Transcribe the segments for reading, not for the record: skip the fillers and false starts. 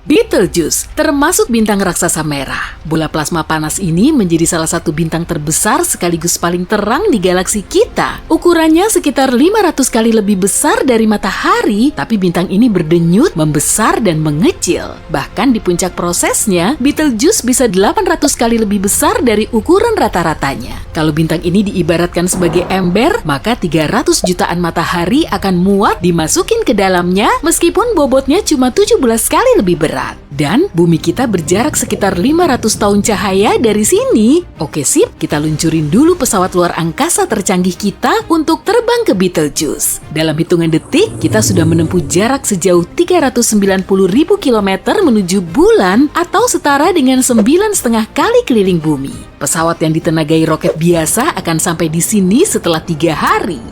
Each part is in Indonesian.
Betelgeuse termasuk bintang raksasa merah. Bola plasma panas ini menjadi salah satu bintang terbesar sekaligus paling terang di galaksi kita. Ukurannya sekitar 500 kali lebih besar dari matahari, tapi bintang ini berdenyut, membesar, dan mengecil. Bahkan di puncak prosesnya, Betelgeuse bisa 800 kali lebih besar dari ukuran rata-ratanya. Kalau bintang ini diibaratkan sebagai ember, maka 300 jutaan matahari akan muat dimasukin ke dalamnya meskipun bobotnya cuma 17 kali lebih berat. Dan bumi kita berjarak sekitar 500 tahun cahaya dari sini. Oke sip, kita luncurin dulu pesawat luar angkasa tercanggih kita untuk terbang ke Betelgeuse. Dalam hitungan detik, kita sudah menempuh jarak sejauh 390.000 km menuju bulan atau setara dengan 9,5 kali keliling bumi. Pesawat yang ditenagai roket biasa akan sampai di sini setelah 3 hari.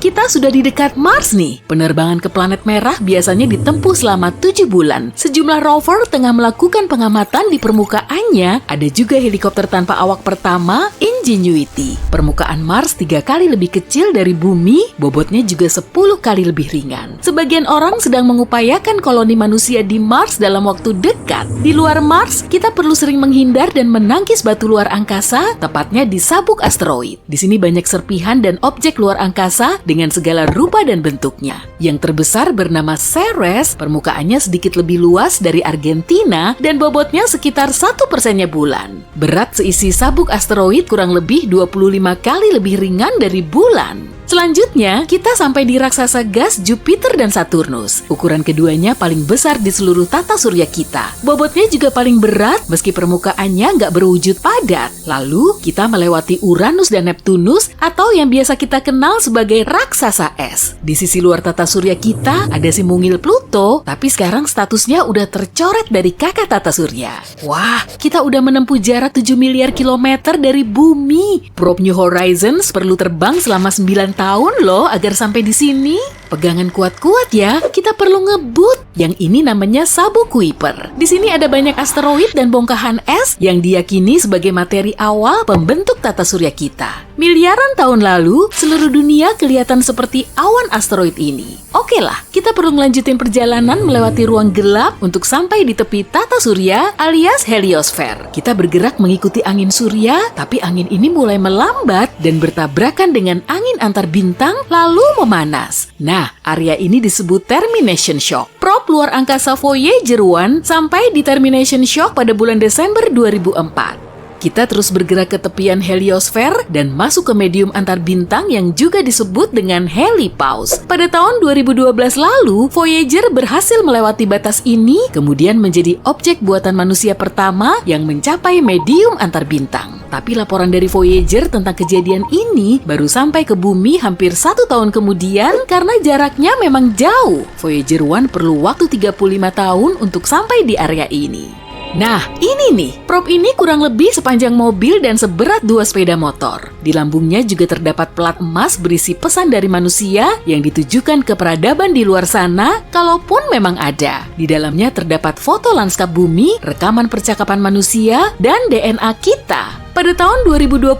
Kita sudah di dekat Mars nih. Penerbangan ke planet merah biasanya ditempuh selama 7 bulan. Sejumlah rover tengah melakukan pengamatan di permukaannya. Ada juga helikopter tanpa awak pertama, Ingenuity. Permukaan Mars 3 kali lebih kecil dari bumi, bobotnya juga 10 kali lebih ringan. Sebagian orang sedang mengupayakan koloni manusia di Mars dalam waktu dekat. Di luar Mars, kita perlu sering menghindar dan menangkis batu luar angkasa, tepatnya di sabuk asteroid. Di sini banyak serpihan dan objek luar angkasa dengan segala rupa dan bentuknya. Yang terbesar bernama Ceres, permukaannya sedikit lebih luas dari Argentina dan bobotnya sekitar 1%-nya bulan. Berat seisi sabuk asteroid kurang lebih 25 kali lebih ringan dari bulan. Selanjutnya, kita sampai di raksasa gas Jupiter dan Saturnus. Ukuran keduanya paling besar di seluruh tata surya kita. Bobotnya juga paling berat meski permukaannya nggak berwujud padat. Lalu, kita melewati Uranus dan Neptunus atau yang biasa kita kenal sebagai raksasa es. Di sisi luar tata surya kita ada si mungil Pluto, tapi sekarang statusnya udah tercoret dari kakak tata surya. Wah, kita udah menempuh jarak 7 miliar kilometer dari bumi. Probe New Horizons perlu terbang selama 9 tahun loh agar sampai di sini. Pegangan kuat-kuat ya, kita perlu ngebut. Yang ini namanya sabuk Kuiper. Di sini ada banyak asteroid dan bongkahan es yang diyakini sebagai materi awal pembentuk tata surya kita. Miliaran tahun lalu, seluruh dunia kelihatan seperti awan asteroid ini. Oke lah, kita perlu melanjutin perjalanan melewati ruang gelap untuk sampai di tepi tata surya alias heliosfer. Kita bergerak mengikuti angin surya, tapi angin ini mulai melambat dan bertabrakan dengan angin antar bintang lalu memanas. Nah, area ini disebut termination shock. Probe luar angkasa Voyager 1 sampai di termination shock pada bulan Desember 2004. Kita terus bergerak ke tepian heliosfer dan masuk ke medium antar bintang yang juga disebut dengan helipause. Pada tahun 2012 lalu, Voyager berhasil melewati batas ini, kemudian menjadi objek buatan manusia pertama yang mencapai medium antar bintang. Tapi laporan dari Voyager tentang kejadian ini baru sampai ke bumi hampir 1 tahun kemudian karena jaraknya memang jauh. Voyager 1 perlu waktu 35 tahun untuk sampai di area ini. Nah, ini nih, probe ini kurang lebih sepanjang mobil dan seberat 2 sepeda motor. Di lambungnya juga terdapat plat emas berisi pesan dari manusia yang ditujukan ke peradaban di luar sana, kalaupun memang ada. Di dalamnya terdapat foto lanskap bumi, rekaman percakapan manusia, dan DNA kita. Pada tahun 2021,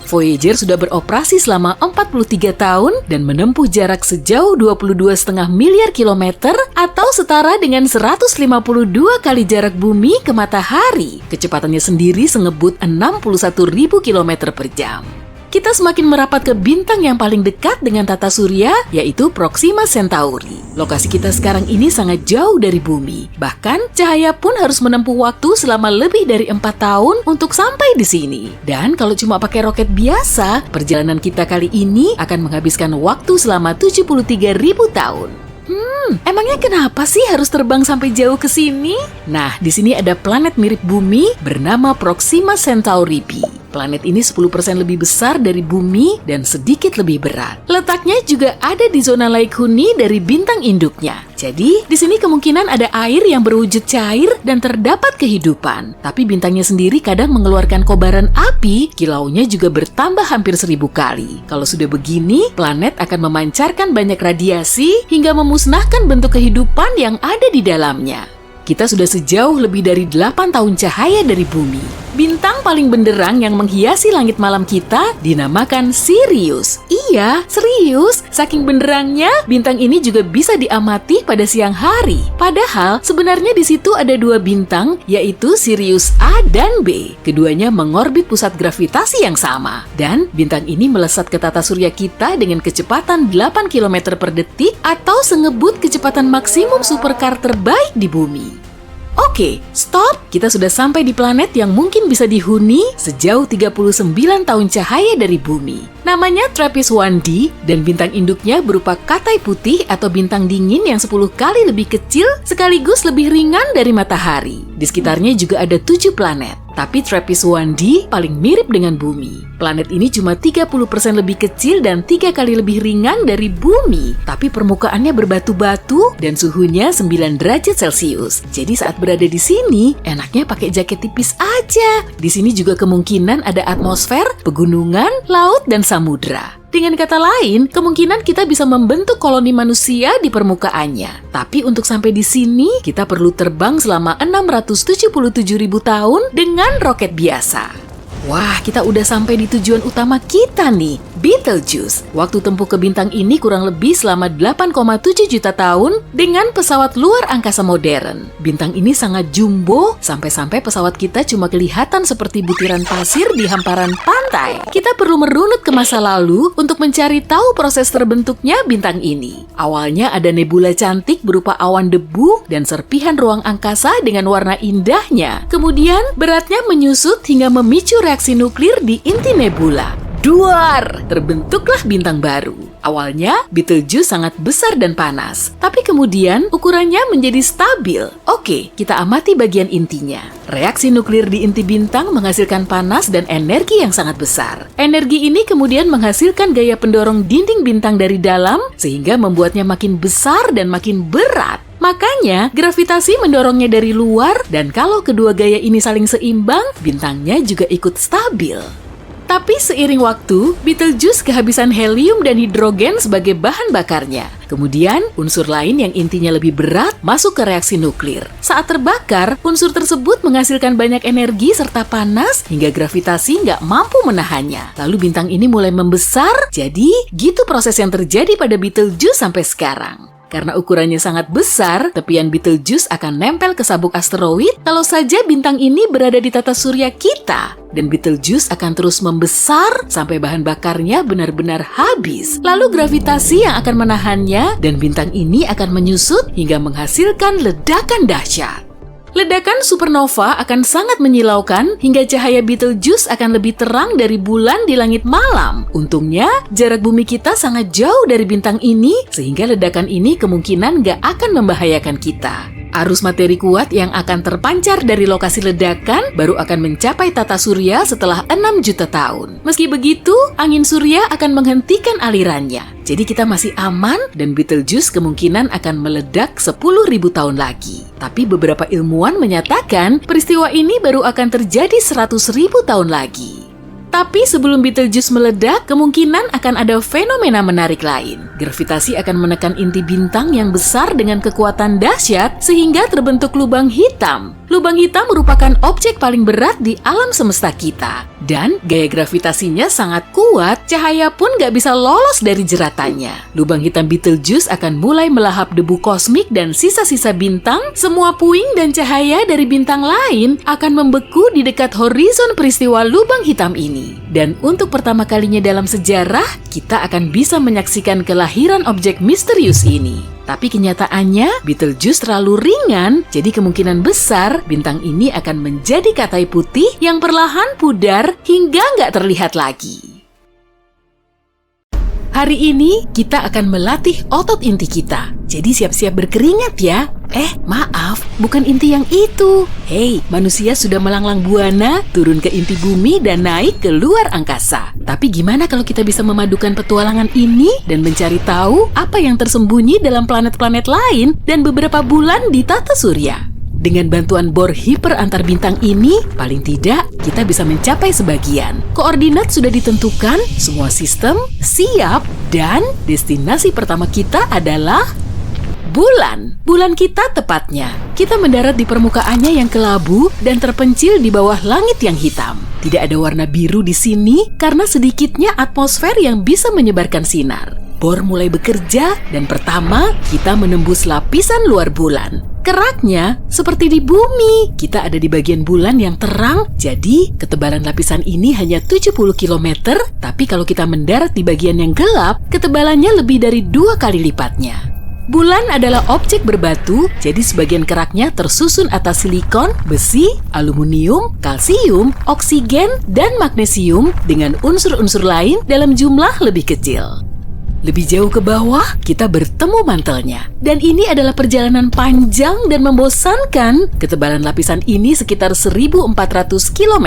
Voyager sudah beroperasi selama 43 tahun dan menempuh jarak sejauh 22,5 miliar kilometer atau setara dengan 152 kali jarak bumi ke matahari. Kecepatannya sendiri sengebut 61.000 km per jam. Kita semakin merapat ke bintang yang paling dekat dengan tata surya, yaitu Proxima Centauri. Lokasi kita sekarang ini sangat jauh dari bumi. Bahkan, cahaya pun harus menempuh waktu selama lebih dari 4 tahun untuk sampai di sini. Dan kalau cuma pakai roket biasa, perjalanan kita kali ini akan menghabiskan waktu selama 73.000 tahun. Emangnya kenapa sih harus terbang sampai jauh ke sini? Nah, di sini ada planet mirip bumi bernama Proxima Centauri b. Planet ini 10% lebih besar dari bumi dan sedikit lebih berat. Letaknya juga ada di zona Laik Huni dari bintang induknya. Jadi, di sini kemungkinan ada air yang berwujud cair dan terdapat kehidupan. Tapi bintangnya sendiri kadang mengeluarkan kobaran api, kilaunya juga bertambah hampir 1000 kali. Kalau sudah begini, planet akan memancarkan banyak radiasi hingga memusnahkan bentuk kehidupan yang ada di dalamnya. Kita sudah sejauh lebih dari 8 tahun cahaya dari bumi. Bintang paling benderang yang menghiasi langit malam kita dinamakan Sirius. Iya, serius. Saking benderangnya, bintang ini juga bisa diamati pada siang hari. Padahal, sebenarnya di situ ada dua bintang, yaitu Sirius A dan B. Keduanya mengorbit pusat gravitasi yang sama. Dan bintang ini melesat ke tata surya kita dengan kecepatan 8 km per detik atau sengebut kecepatan maksimum supercar terbaik di bumi. Oke, stop! Kita sudah sampai di planet yang mungkin bisa dihuni sejauh 39 tahun cahaya dari bumi. Namanya TRAPPIST-1d dan bintang induknya berupa Katai Putih atau bintang dingin yang 10 kali lebih kecil sekaligus lebih ringan dari matahari. Di sekitarnya juga ada 7 planet. Tapi TRAPPIST-1d paling mirip dengan bumi. Planet ini cuma 30% lebih kecil dan 3 kali lebih ringan dari bumi. Tapi permukaannya berbatu-batu dan suhunya 9 derajat Celcius. Jadi saat berada di sini, enaknya pakai jaket tipis aja. Di sini juga kemungkinan ada atmosfer, pegunungan, laut, dan samudra. Dengan kata lain, kemungkinan kita bisa membentuk koloni manusia di permukaannya. Tapi untuk sampai di sini, kita perlu terbang selama 677.000 tahun dengan roket biasa. Wah, kita udah sampai di tujuan utama kita nih, Betelgeuse. Waktu tempuh ke bintang ini kurang lebih selama 8,7 juta tahun dengan pesawat luar angkasa modern. Bintang ini sangat jumbo, sampai-sampai pesawat kita cuma kelihatan seperti butiran pasir di hamparan pantai. Kita perlu merunut ke masa lalu untuk mencari tahu proses terbentuknya bintang ini. Awalnya ada nebula cantik berupa awan debu dan serpihan ruang angkasa dengan warna indahnya. Kemudian beratnya menyusut hingga memicu reaksi nuklir di inti nebula. Duar! Terbentuklah bintang baru. Awalnya, Betelgeuse sangat besar dan panas, tapi kemudian ukurannya menjadi stabil. Oke, kita amati bagian intinya. Reaksi nuklir di inti bintang menghasilkan panas dan energi yang sangat besar. Energi ini kemudian menghasilkan gaya pendorong dinding bintang dari dalam, sehingga membuatnya makin besar dan makin berat. Makanya, gravitasi mendorongnya dari luar, dan kalau kedua gaya ini saling seimbang, bintangnya juga ikut stabil. Tapi seiring waktu, Betelgeuse kehabisan helium dan hidrogen sebagai bahan bakarnya. Kemudian, unsur lain yang intinya lebih berat masuk ke reaksi nuklir. Saat terbakar, unsur tersebut menghasilkan banyak energi serta panas hingga gravitasi nggak mampu menahannya. Lalu bintang ini mulai membesar, jadi gitu proses yang terjadi pada Betelgeuse sampai sekarang. Karena ukurannya sangat besar, tepian Betelgeuse akan nempel ke sabuk asteroid kalau saja bintang ini berada di tata surya kita. Dan Betelgeuse akan terus membesar sampai bahan bakarnya benar-benar habis. Lalu gravitasi yang akan menahannya dan bintang ini akan menyusut hingga menghasilkan ledakan dahsyat. Ledakan supernova akan sangat menyilaukan hingga cahaya Betelgeuse akan lebih terang dari bulan di langit malam. Untungnya, jarak bumi kita sangat jauh dari bintang ini, sehingga ledakan ini kemungkinan nggak akan membahayakan kita. Arus materi kuat yang akan terpancar dari lokasi ledakan baru akan mencapai tata surya setelah 6 juta tahun. Meski begitu, angin surya akan menghentikan alirannya. Jadi kita masih aman dan Betelgeuse kemungkinan akan meledak 10.000 tahun lagi. Tapi beberapa ilmuwan menyatakan peristiwa ini baru akan terjadi 100.000 tahun lagi. Tapi sebelum Betelgeuse meledak, kemungkinan akan ada fenomena menarik lain. Gravitasi akan menekan inti bintang yang besar dengan kekuatan dahsyat sehingga terbentuk lubang hitam. Lubang hitam merupakan objek paling berat di alam semesta kita. Dan gaya gravitasinya sangat kuat, cahaya pun nggak bisa lolos dari jeratannya. Lubang hitam Betelgeuse akan mulai melahap debu kosmik dan sisa-sisa bintang. Semua puing dan cahaya dari bintang lain akan membeku di dekat horizon peristiwa lubang hitam ini. Dan untuk pertama kalinya dalam sejarah, kita akan bisa menyaksikan kelahiran objek misterius ini. Tapi kenyataannya, Betelgeuse terlalu ringan, jadi kemungkinan besar bintang ini akan menjadi katai putih yang perlahan pudar hingga nggak terlihat lagi. Hari ini, kita akan melatih otot inti kita. Jadi siap-siap berkeringat ya. Maaf, bukan inti yang itu. Hei, manusia sudah melanglang buana, turun ke inti bumi dan naik ke luar angkasa. Tapi gimana kalau kita bisa memadukan petualangan ini dan mencari tahu apa yang tersembunyi dalam planet-planet lain dan beberapa bulan di tata surya? Dengan bantuan bor hiper antar bintang ini, paling tidak kita bisa mencapai sebagian. Koordinat sudah ditentukan, semua sistem siap, dan destinasi pertama kita adalah bulan. Bulan kita tepatnya. Kita mendarat di permukaannya yang kelabu dan terpencil di bawah langit yang hitam. Tidak ada warna biru di sini karena sedikitnya atmosfer yang bisa menyebarkan sinar. Bohr mulai bekerja dan pertama kita menembus lapisan luar bulan. Keraknya seperti di bumi. Kita ada di bagian bulan yang terang, jadi ketebalan lapisan ini hanya 70 km, tapi kalau kita mendarat di bagian yang gelap, ketebalannya lebih dari 2 kali lipatnya. Bulan adalah objek berbatu, jadi sebagian keraknya tersusun atas silikon, besi, aluminium, kalsium, oksigen, dan magnesium dengan unsur-unsur lain dalam jumlah lebih kecil. Lebih jauh ke bawah, kita bertemu mantelnya. Dan ini adalah perjalanan panjang dan membosankan. Ketebalan lapisan ini sekitar 1.400 km.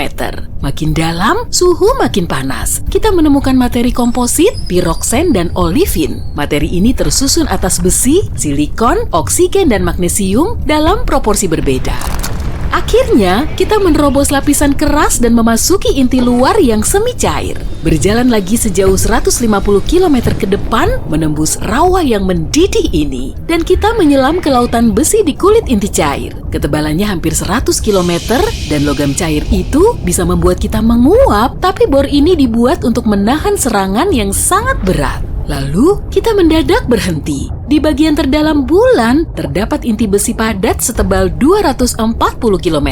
Makin dalam, suhu makin panas. Kita menemukan materi komposit, piroksen, dan olivin. Materi ini tersusun atas besi, silikon, oksigen, dan magnesium dalam proporsi berbeda. Akhirnya, kita menerobos lapisan keras dan memasuki inti luar yang semi cair. Berjalan lagi sejauh 150 km ke depan, menembus rawa yang mendidih ini. Dan kita menyelam ke lautan besi di kulit inti cair. Ketebalannya hampir 100 km dan logam cair itu bisa membuat kita menguap, tapi bor ini dibuat untuk menahan serangan yang sangat berat. Lalu, kita mendadak berhenti. Di bagian terdalam bulan, terdapat inti besi padat setebal 240 km.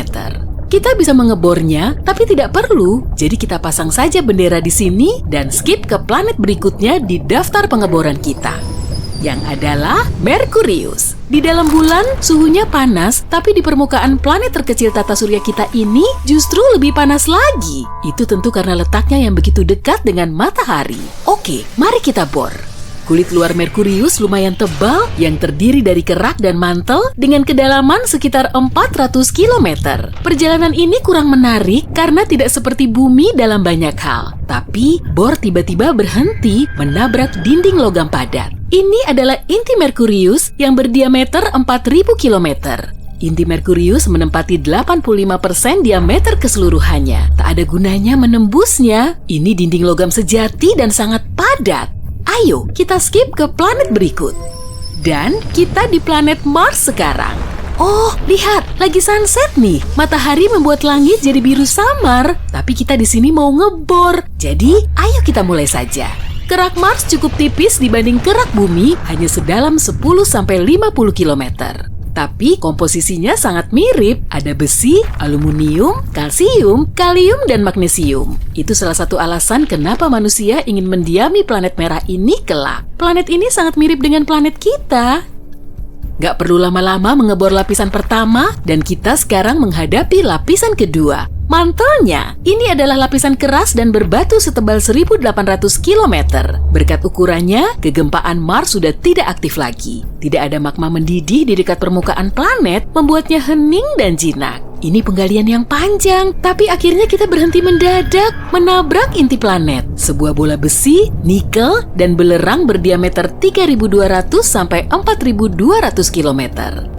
Kita bisa mengebornya, tapi tidak perlu. Jadi kita pasang saja bendera di sini dan skip ke planet berikutnya di daftar pengeboran kita, yang adalah Merkurius. Di dalam bulan, suhunya panas, tapi di permukaan planet terkecil tata surya kita ini justru lebih panas lagi. Itu tentu karena letaknya yang begitu dekat dengan matahari. Oke, mari kita bor. Kulit luar Merkurius lumayan tebal yang terdiri dari kerak dan mantel dengan kedalaman sekitar 400 km. Perjalanan ini kurang menarik karena tidak seperti bumi dalam banyak hal. Tapi, bor tiba-tiba berhenti menabrak dinding logam padat. Ini adalah inti Merkurius yang berdiameter 4.000 km. Inti Merkurius menempati 85% diameter keseluruhannya. Tak ada gunanya menembusnya. Ini dinding logam sejati dan sangat padat. Ayo, kita skip ke planet berikut. Dan kita di planet Mars sekarang. Oh, lihat, lagi sunset nih. Matahari membuat langit jadi biru samar. Tapi kita di sini mau ngebor. Jadi, ayo kita mulai saja. Kerak Mars cukup tipis dibanding kerak bumi, hanya sedalam 10-50 km. Tapi komposisinya sangat mirip, ada besi, aluminium, kalsium, kalium, dan magnesium. Itu salah satu alasan kenapa manusia ingin mendiami planet merah ini kelak. Planet ini sangat mirip dengan planet kita. Gak perlu lama-lama mengebor lapisan pertama, dan kita sekarang menghadapi lapisan kedua. Mantelnya, ini adalah lapisan keras dan berbatu setebal 1.800 km. Berkat ukurannya, kegempaan Mars sudah tidak aktif lagi. Tidak ada magma mendidih di dekat permukaan planet, membuatnya hening dan jinak. Ini penggalian yang panjang, tapi akhirnya kita berhenti mendadak, menabrak inti planet. Sebuah bola besi, nikel, dan belerang berdiameter 3.200 sampai 4.200 km.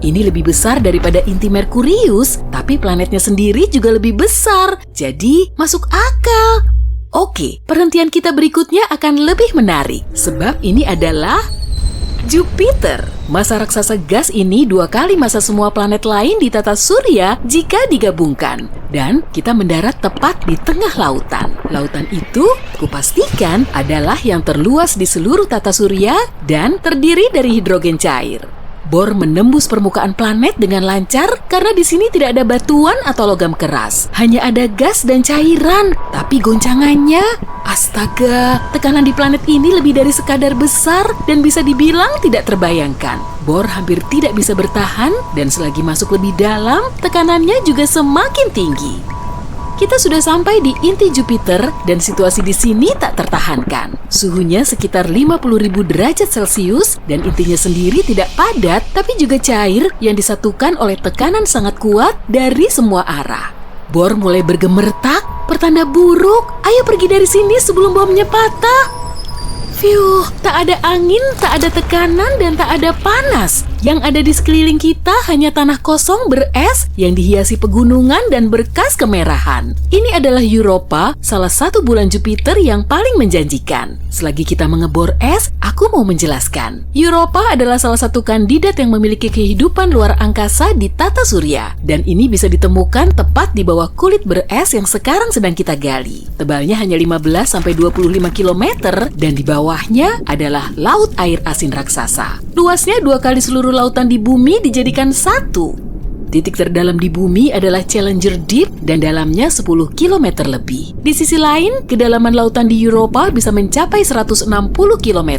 Ini lebih besar daripada inti Merkurius, tapi planetnya sendiri juga lebih besar, jadi masuk akal. Oke, perhentian kita berikutnya akan lebih menarik, sebab ini adalah Jupiter. Masa raksasa gas ini 2 kali masa semua planet lain di tata surya jika digabungkan. Dan kita mendarat tepat di tengah lautan. Lautan itu, kupastikan, adalah yang terluas di seluruh tata surya dan terdiri dari hidrogen cair. Bohr menembus permukaan planet dengan lancar karena di sini tidak ada batuan atau logam keras. Hanya ada gas dan cairan. Tapi goncangannya, astaga, tekanan di planet ini lebih dari sekadar besar dan bisa dibilang tidak terbayangkan. Bohr hampir tidak bisa bertahan dan selagi masuk lebih dalam, tekanannya juga semakin tinggi. Kita sudah sampai di inti Jupiter dan situasi di sini tak tertahankan. Suhunya sekitar 50.000 derajat Celcius dan intinya sendiri tidak padat tapi juga cair yang disatukan oleh tekanan sangat kuat dari semua arah. Bohr mulai bergemertak, pertanda buruk. Ayo pergi dari sini sebelum bomnya patah. Tak ada angin, tak ada tekanan, dan tak ada panas. Yang ada di sekeliling kita hanya tanah kosong beres yang dihiasi pegunungan dan berkas kemerahan. Ini adalah Europa, salah satu bulan Jupiter yang paling menjanjikan. Selagi kita mengebor es, aku mau menjelaskan. Europa adalah salah satu kandidat yang memiliki kehidupan luar angkasa di tata surya. Dan ini bisa ditemukan tepat di bawah kulit beres yang sekarang sedang kita gali. Tebalnya hanya 15-25 km dan di bawahnya adalah laut air asin raksasa. Luasnya 2 kali seluruh lautan di bumi dijadikan satu. Titik terdalam di bumi adalah Challenger Deep dan dalamnya 10 km lebih. Di sisi lain, kedalaman lautan di Europa bisa mencapai 160 km.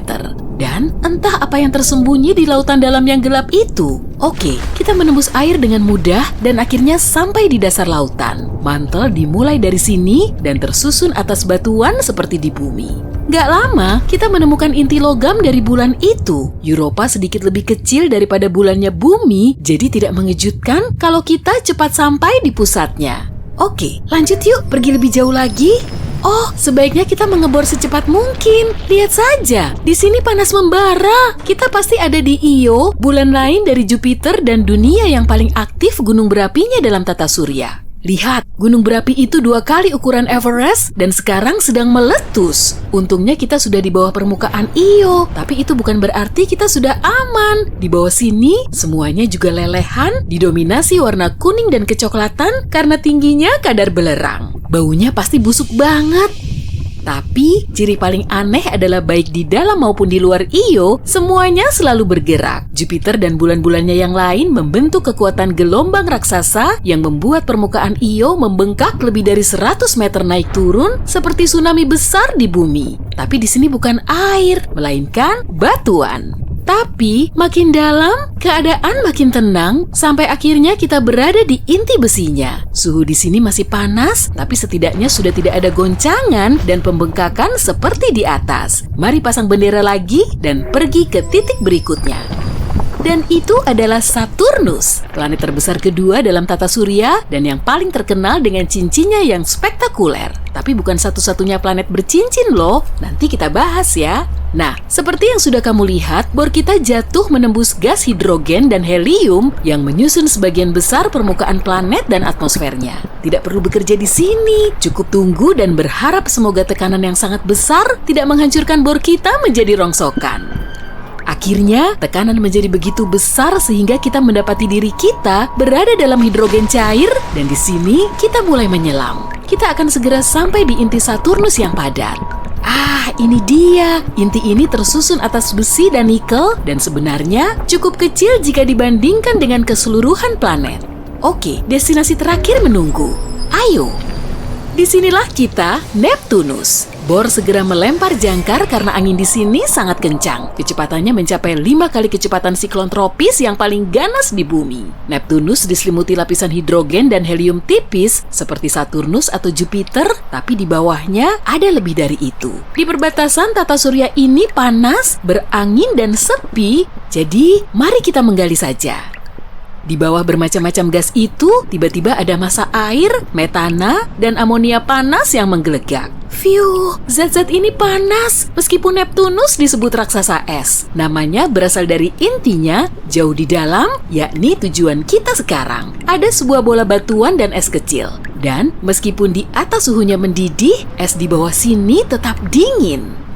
Dan entah apa yang tersembunyi di lautan dalam yang gelap itu. Oke, kita menembus air dengan mudah dan akhirnya sampai di dasar lautan. Mantel dimulai dari sini dan tersusun atas batuan seperti di bumi. Gak lama, kita menemukan inti logam dari bulan itu. Europa sedikit lebih kecil daripada bulannya bumi, jadi tidak mengejutkan kalau kita cepat sampai di pusatnya. Oke, lanjut yuk, pergi lebih jauh lagi. Oh, sebaiknya kita mengebor secepat mungkin. Lihat saja, di sini panas membara. Kita pasti ada di Io, bulan lain dari Jupiter dan dunia yang paling aktif gunung berapinya dalam tata surya. Lihat, gunung berapi itu 2 kali ukuran Everest dan sekarang sedang meletus. Untungnya kita sudah di bawah permukaan Io, tapi itu bukan berarti kita sudah aman. Di bawah sini, semuanya juga lelehan, didominasi warna kuning dan kecoklatan karena tingginya kadar belerang. Baunya pasti busuk banget. Tapi, ciri paling aneh adalah baik di dalam maupun di luar Io, semuanya selalu bergerak. Jupiter dan bulan-bulannya yang lain membentuk kekuatan gelombang raksasa yang membuat permukaan Io membengkak lebih dari 100 meter naik turun seperti tsunami besar di bumi. Tapi di sini bukan air, melainkan batuan. Tapi, makin dalam, keadaan makin tenang, sampai akhirnya kita berada di inti besinya. Suhu di sini masih panas, tapi setidaknya sudah tidak ada goncangan dan pembengkakan seperti di atas. Mari pasang bendera lagi dan pergi ke titik berikutnya. Dan itu adalah Saturnus, planet terbesar kedua dalam tata surya dan yang paling terkenal dengan cincinnya yang spektakuler. Tapi bukan satu-satunya planet bercincin loh, nanti kita bahas ya. Nah, seperti yang sudah kamu lihat, bor kita jatuh menembus gas hidrogen dan helium yang menyusun sebagian besar permukaan planet dan atmosfernya. Tidak perlu bekerja di sini, cukup tunggu dan berharap semoga tekanan yang sangat besar tidak menghancurkan bor kita menjadi rongsokan. Akhirnya, tekanan menjadi begitu besar sehingga kita mendapati diri kita berada dalam hidrogen cair dan di sini kita mulai menyelam. Kita akan segera sampai di inti Saturnus yang padat. Ah, ini dia. Inti ini tersusun atas besi dan nikel dan sebenarnya cukup kecil jika dibandingkan dengan keseluruhan planet. Oke, destinasi terakhir menunggu. Ayo. Disinilah kita, Neptunus. Bor segera melempar jangkar karena angin di sini sangat kencang. Kecepatannya mencapai 5 kali kecepatan siklon tropis yang paling ganas di bumi. Neptunus diselimuti lapisan hidrogen dan helium tipis seperti Saturnus atau Jupiter, tapi di bawahnya ada lebih dari itu. Di perbatasan tata surya ini panas, berangin dan sepi, jadi mari kita menggali saja. Di bawah bermacam-macam gas itu, tiba-tiba ada massa air, metana, dan amonia panas yang menggelegak. Fiuh, zat-zat ini panas. Meskipun Neptunus disebut raksasa es, namanya berasal dari intinya jauh di dalam, yakni tujuan kita sekarang. Ada sebuah bola batuan dan es kecil. Dan meskipun di atas suhunya mendidih, es di bawah sini tetap dingin.